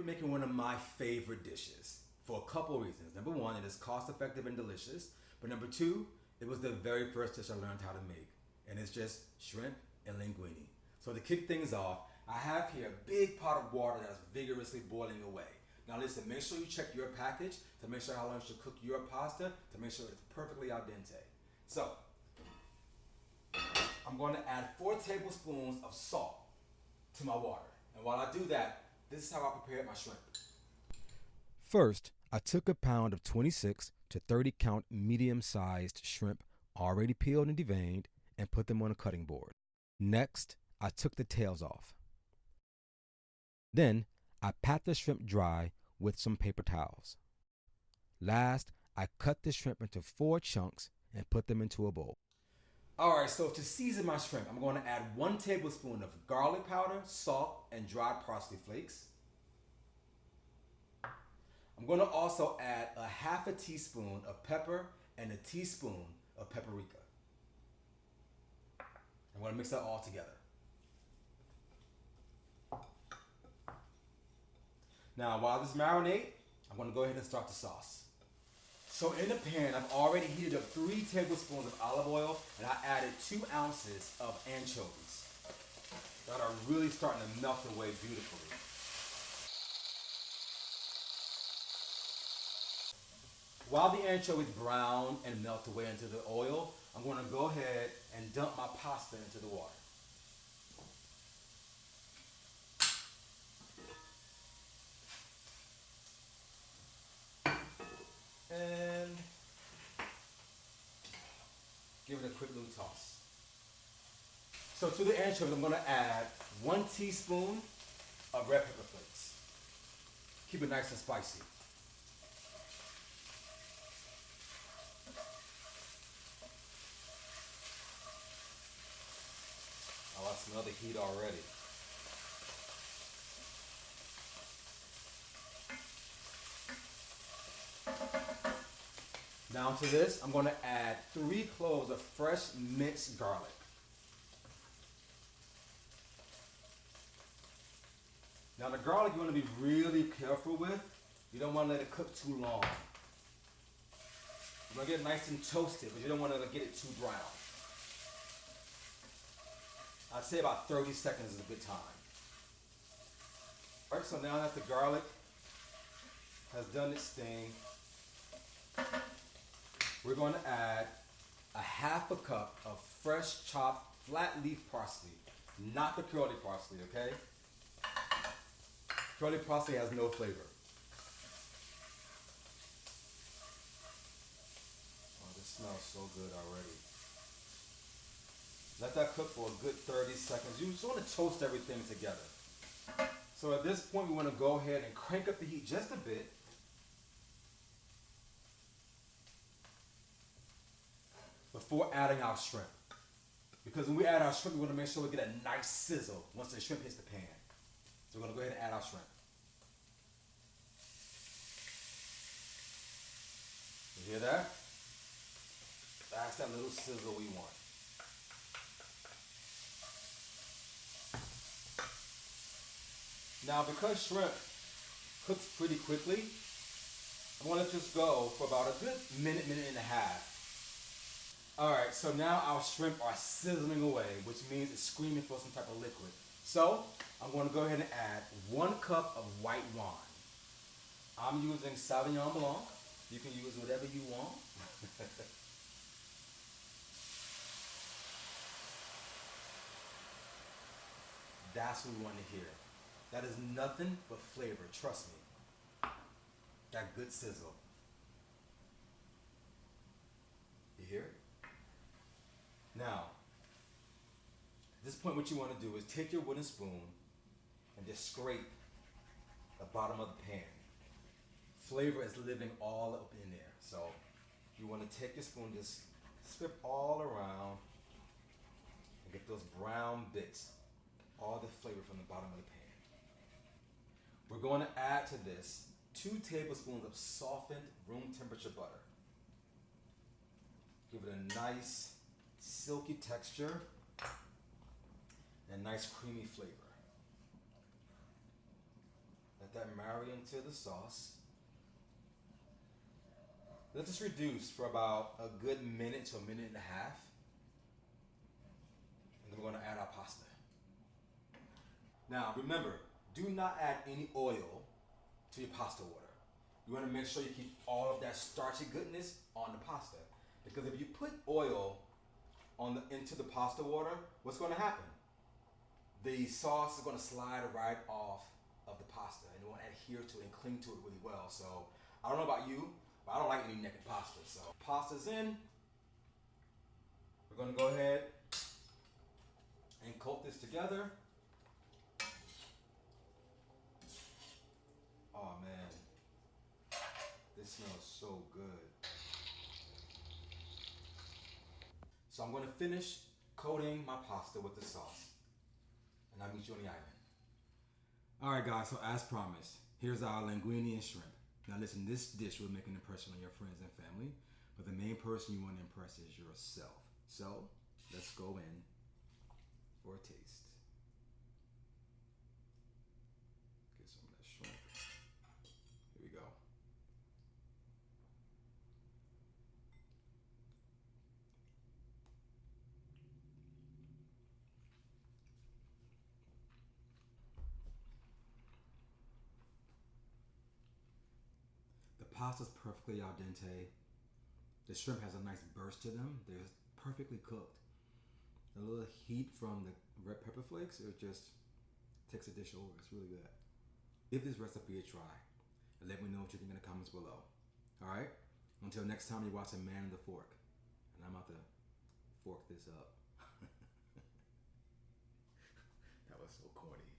we're making one of my favorite dishes for a couple reasons. Number one, it is cost effective and delicious. But number two, it was the very first dish I learned how to make. And it's just shrimp and linguine. So to kick things off, I have here a big pot of water that's vigorously boiling away. Now listen, make sure you check your package to make sure how long you should cook your pasta to make sure it's perfectly al dente. So, I'm going to add 4 tablespoons of salt to my water. And while I do that, this is how I prepared my shrimp. First, I took a pound of 26 to 30 count medium-sized shrimp already peeled and deveined and put them on a cutting board. Next, I took the tails off. Then, I pat the shrimp dry with some paper towels. Last, I cut the shrimp into 4 chunks and put them into a bowl. Alright, so to season my shrimp, I'm going to add 1 tablespoon of garlic powder, salt, and dried parsley flakes. I'm going to also add a half a teaspoon of pepper and a teaspoon of paprika. I'm going to mix that all together. Now, while this marinate, I'm going to go ahead and start the sauce. So in the pan, I've already heated up 3 tablespoons of olive oil, and I added 2 ounces of anchovies that are really starting to melt away beautifully. While the anchovies brown and melt away into the oil, I'm going to go ahead and dump my pasta into the water. And give it a quick little toss. So to the anchovies, I'm going to add 1 teaspoon of red pepper flakes. Keep it nice and spicy. Oh, I smell the heat already. Now to this, I'm going to add 3 cloves of fresh minced garlic. Now the garlic you want to be really careful with. You don't want to let it cook too long. You want to get it nice and toasted, but you don't want to get it too brown. I'd say about 30 seconds is a good time. All right, so now that the garlic has done its thing, we're going to add a half a cup of fresh chopped flat leaf parsley, not the curly parsley, okay? Curly parsley has no flavor. Oh, this smells so good already. Let that cook for a good 30 seconds. You just want to toast everything together. So at this point, we want to go ahead and crank up the heat just a bit. Before adding our shrimp. Because when we add our shrimp, we want to make sure we get a nice sizzle once the shrimp hits the pan. So we're going to go ahead and add our shrimp. You hear that? That's that little sizzle we want. Now, because shrimp cooks pretty quickly, I want to just go for about a good minute, minute and a half. Alright, so now our shrimp are sizzling away, which means it's screaming for some type of liquid. So, I'm going to go ahead and add 1 cup of white wine. I'm using Sauvignon Blanc. You can use whatever you want. That's what we want to hear. That is nothing but flavor, trust me. That good sizzle. You hear it? Now, at this point what you want to do is take your wooden spoon and just scrape the bottom of the pan. Flavor is living all up in there. So you want to take your spoon, just scrape all around and get those brown bits, all the flavor from the bottom of the pan. We're going to add to this 2 tablespoons of softened room temperature butter. Give it a nice silky texture and nice creamy flavor. Let that marry into the sauce. Let this reduce for about a good minute to a minute and a half. And then we're going to add our pasta. Now remember, do not add any oil to your pasta water. You want to make sure you keep all of that starchy goodness on the pasta. Because if you put oil into the pasta water, what's going to happen? The sauce is going to slide right off of the pasta and it won't adhere to it and cling to it really well. So I don't know about you, but I don't like any naked pasta. So pasta's in. We're going to go ahead and coat this together. Oh man, this smells so good. So I'm going to finish coating my pasta with the sauce. And I'll meet you on the island. Alright guys, so as promised, here's our linguine and shrimp. Now listen, this dish will make an impression on your friends and family, but the main person you want to impress is yourself. So, let's go in for a taste. Get some of that shrimp. Here we go. The pasta's perfectly al dente. The shrimp has a nice burst to them. They're perfectly cooked. A little heat from the red pepper flakes, it just takes the dish over. It's really good. Give this recipe a try and let me know what you think in the comments below. Alright? Until next time, you're watching Man in the Fork. And I'm about to fork this up. That was so corny.